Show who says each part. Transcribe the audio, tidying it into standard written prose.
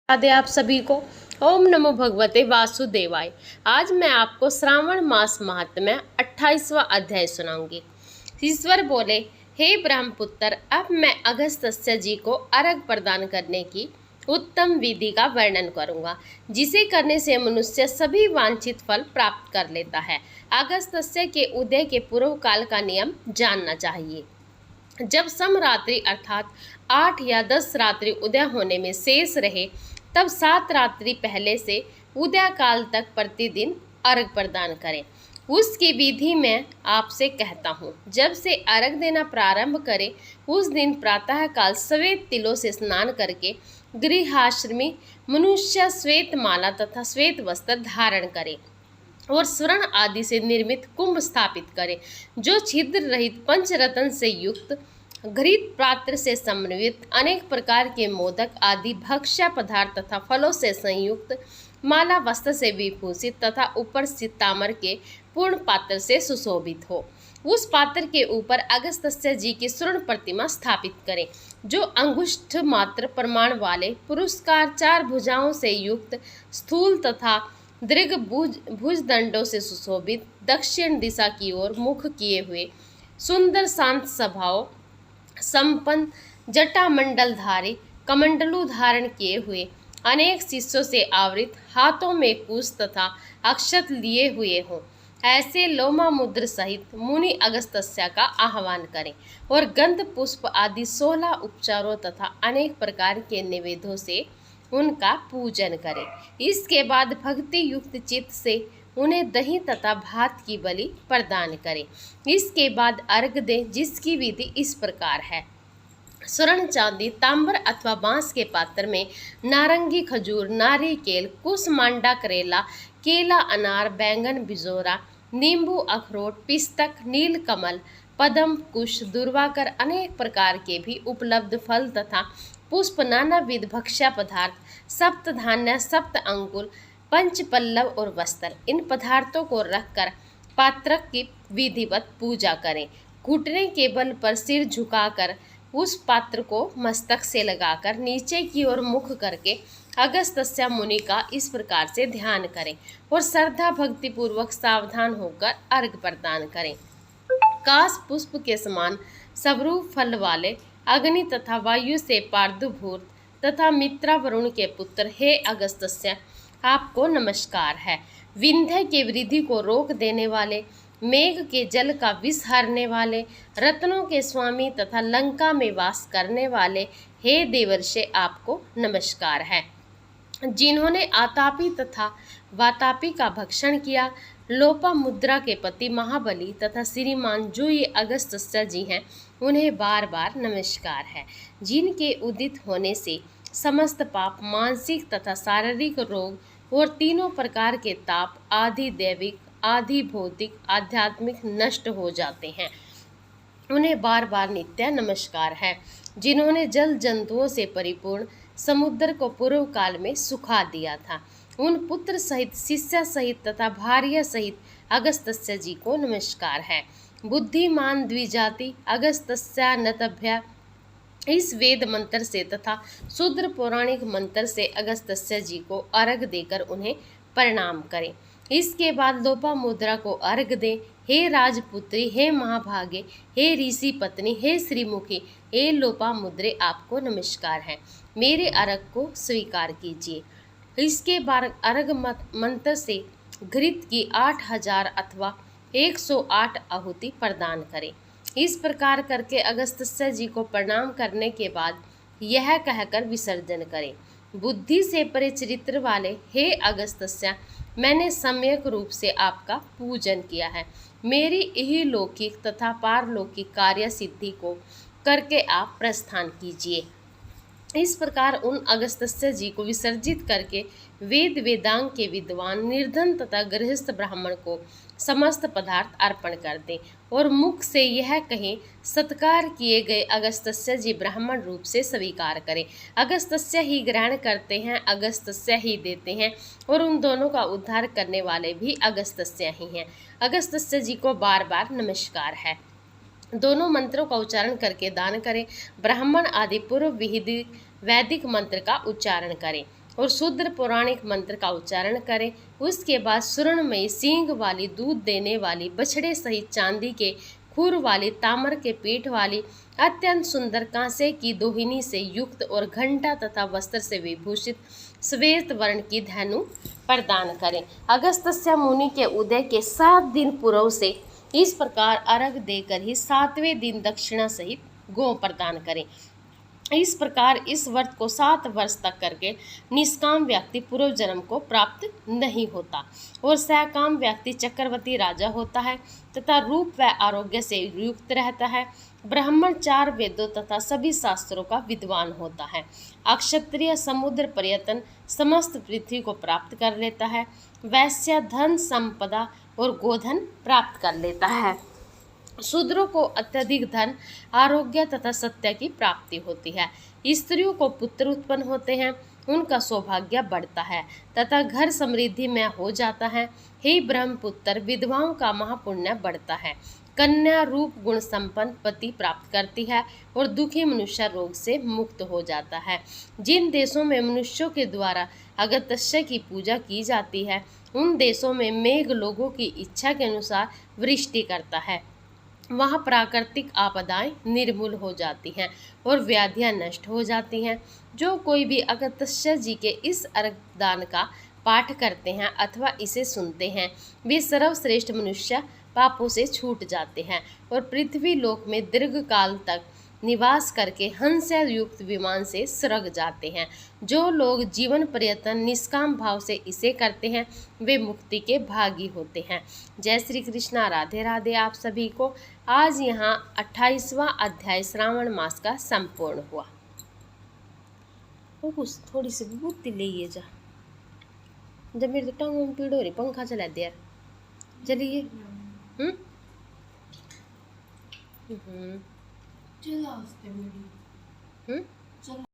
Speaker 1: राधे आप सभी को। ओम नमो भगवते वासुदेवाय। आज मैं आपको श्रावण मास महात्म्य 28वां अध्याय सुनाऊंगी। ईश्वर बोले, हे ब्रह्मपुत्र, अब मैं अगस्त्य जी को अर्घ प्रदान करने की उत्तम विधि का वर्णन करूंगा, जिसे करने से मनुष्य सभी वांछित फल प्राप्त कर लेता है। अगस्त्य के उदय के पूर्व काल का नियम जानना चाहिए। जब समरात्रि अर्थात 8 या 10 रात्रि उदय होने में शेष रहे, तब 7 रात्रि पहले से उदय काल तक प्रतिदिन अर्घ प्रदान करें। उसकी विधि मैं आपसे कहता हूँ। जब से अर्घ देना प्रारंभ करें, उस दिन प्रातः काल श्वेत तिलों से स्नान करके गृहाश्रमी मनुष्य श्वेत माला तथा श्वेत वस्त्र धारण करें और स्वर्ण आदि से निर्मित कुंभ स्थापित करें, जो छिद्र रहित पंचरत्न से युक्त घृत पात्र से समन्वित अनेक प्रकार के मोदक आदि भक्ष्य पदार्थ तथा फलों से संयुक्त माला वस्त्र से विभूषित तथा ऊपर से ताम्र के पूर्ण पात्र से सुशोभित हो। उस पात्र के ऊपर अगस्त्य जी की स्वर्ण प्रतिमा स्थापित करें, जो अंगुष्ठ मात्र प्रमाण वाले पुरस्कार 4 भुजाओं से युक्त स्थूल तथा दीर्घ भुजदंडों से सुशोभित दक्षिण दिशा की ओर मुख किए हुए सुंदर शांत स्वभाव संपन्न जटामंडलधारी कमंडलू धारण किए हुए अनेक शिष्यों से आवृत हाथों में कुश तथा अक्षत लिए हुए हों, ऐसे लोमामुद्र सहित मुनि अगस्त्य का आह्वान करें और गंध पुष्प आदि 16 उपचारों तथा अनेक प्रकार के निवेदों से उनका पूजन करें। इसके बाद भक्ति युक्त चित्त से उन्हें दही तथा भात की बलि प्रदान करें। इसके बाद अर्घ दें, जिसकी विधि इस प्रकार है। स्वर्ण चांदी तांबर अथवा बांस के पात्र में नारंगी खजूर नारिकेल कुसमांडा करेला केला अनार बैंगन बिजोरा नींबू अखरोट पिस्तक नील कमल पद्म कुश दुर्वाकर अनेक प्रकार के भी उपलब्ध फल तथा पुष्प नानाविध भक्ष्य पदार्थ सप्त धान्य सप्त अंकुल पंच पल्लव और वस्त्र, इन पदार्थों को रखकर पात्र की विधिवत पूजा करें। घुटने के बल पर सिर झुकाकर उस पात्र को मस्तक से लगाकर नीचे की ओर मुख करके अगस्त्य मुनि का इस प्रकार से ध्यान करें और श्रद्धा भक्ति पूर्वक सावधान होकर अर्घ प्रदान करें। काश पुष्प के समान स्वरूप फल वाले अग्नि तथा वायु से पार्दुभूत तथा मित्रा वरुण के पुत्र, हे अगस्त्य, आपको नमस्कार है। विंध्य के वृद्धि को रोक देने वाले, मेघ के जल का विष हरने वाले, रत्नों के स्वामी तथा लंका में वास करने वाले, हे देवर्षि, आपको नमस्कार है। जिन्होंने आतापी तथा वातापी का भक्षण किया, लोपामुद्रा के पति महाबली तथा श्रीमान जो ये अगस्त्य जी हैं, उन्हें बार बार नमस्कार है। जिनके उदित होने से समस्त पाप मानसिक तथा शारीरिक रोग और तीनों प्रकार के ताप आदि दैविक आदि भौतिक आध्यात्मिक नष्ट हो जाते हैं, उन्हें बार बार नित्य नमस्कार है। जिन्होंने जल जंतुओं से परिपूर्ण समुद्र को पूर्व काल में सुखा दिया था, उन पुत्र सहित शिष्य सहित तथा भार्य सहित अगस्त्य जी को नमस्कार है। बुद्धिमान द्विजाति अगस्त्य नतभ्य इस वेद मंत्र से तथा शूद्र पौराणिक मंत्र से अगस्त्य जी को अर्घ देकर उन्हें प्रणाम करें। इसके बाद लोपामुद्रा को अर्घ दें। हे राजपुत्री, हे महाभागे, हे ऋषि पत्नी, हे श्रीमुखी, हे लोपामुद्रे, आपको नमस्कार है। मेरे अर्घ को स्वीकार कीजिए। इसके बाद अर्घ मंत्र से घृत की 8000 अथवा 108 आहुति प्रदान करें। इस प्रकार करके अगस्त्य जी को प्रणाम करने के बाद यह कहकर विसर्जन करें। बुद्धि से परे चरित्र वाले हे अगस्त्य, मैंने सम्यक रूप से आपका पूजन किया है। मेरी यही लौकिक तथा पारलौकिक कार्य सिद्धि को करके आप प्रस्थान कीजिए। इस प्रकार उन अगस्त्य जी को विसर्जित करके वेद वेदांग के विद्वान निर्धन तथा गृहस्थ ब्राह्मण को समस्त पदार्थ अर्पण कर दें और मुख से यह कहें, सत्कार किए गए अगस्त्य जी ब्राह्मण रूप से स्वीकार करें। अगस्त्य ही ग्रहण करते हैं, अगस्त्य ही देते हैं और उन दोनों का उद्धार करने वाले भी अगस्त्य ही हैं। अगस्त्य जी को बार बार नमस्कार है। दोनों मंत्रों का उच्चारण करके दान करें। ब्राह्मण आदि पूर्व विहित वैदिक मंत्र का उच्चारण करें। और शुद्ध पौराणिक मंत्र का उच्चारण करें। उसके बाद सुवर्णमयी सींग वाली, दूध देने वाली, बछड़े सहित चांदी के खुर वाली, ताम्र के पीठ वाली, अत्यंत सुंदर कांसे की दोहिनी से युक्त और घंटा तथा वस्त्र से विभूषित श्वेत वर्ण की धनु प्रदान करें। अगस्त्य मुनि के उदय के 7 दिन पूर्व से इस प्रकार अर्घ देकर ही 7वें दिन दक्षिणा सहित गौ प्रदान करें। इस प्रकार इस व्रत को 7 वर्ष तक करके निष्काम व्यक्ति पूर्व जन्म को प्राप्त नहीं होता और सकाम व्यक्ति चक्रवर्ती राजा होता है तथा रूप व आरोग्य से युक्त रहता है। ब्राह्मण 4 वेदों तथा सभी शास्त्रों का विद्वान होता है। अक्षत्रिय समुद्र पर्यटन समस्त पृथ्वी को प्राप्त कर लेता है। वैश्य धन संपदा और गोधन प्राप्त कर लेता है। शूद्रों को अत्यधिक धन, आरोग्य तथा सत्य की प्राप्ति होती है। स्त्रियों को पुत्र उत्पन्न होते हैं, उनका सौभाग्य बढ़ता है तथा घर समृद्धि में हो जाता है। हे ब्रह्मपुत्र, विधवाओं का महापुण्य बढ़ता है। कन्या रूप गुण संपन्न पति प्राप्त करती है और दुखी मनुष्य रोग से मुक्त हो जाता है। जिन देशों में मनुष्यों के द्वारा अगस्त्य की पूजा की जाती है, उन देशों में मेघ लोगों की इच्छा के अनुसार वृष्टि करता है। वहाँ प्राकृतिक आपदाएं निर्मूल हो जाती हैं और व्याधियां नष्ट हो जाती हैं। जो कोई भी अगस्त्य जी के इस अर्घदान का पाठ करते हैं अथवा इसे सुनते हैं, वे सर्वश्रेष्ठ मनुष्य पापों से छूट जाते हैं और पृथ्वी लोक में दीर्घ काल तक निवास करके हंस युक्त विमान से स्वर्ग जाते हैं। जो लोग जीवन पर्यंत निष्काम भाव से इसे करते हैं, वे मुक्ति के भागी होते हैं। जय श्री कृष्णा। राधे राधे आप सभी को। आज यहाँ 28वां अध्याय श्रावण मास का संपूर्ण हुआ। वो कुछ थोड़ी सी विभूति ले ये जा, जब मेरी तो टांगों में पीड़ हो रही, पंखा चला दे यार। चलिए
Speaker 2: चला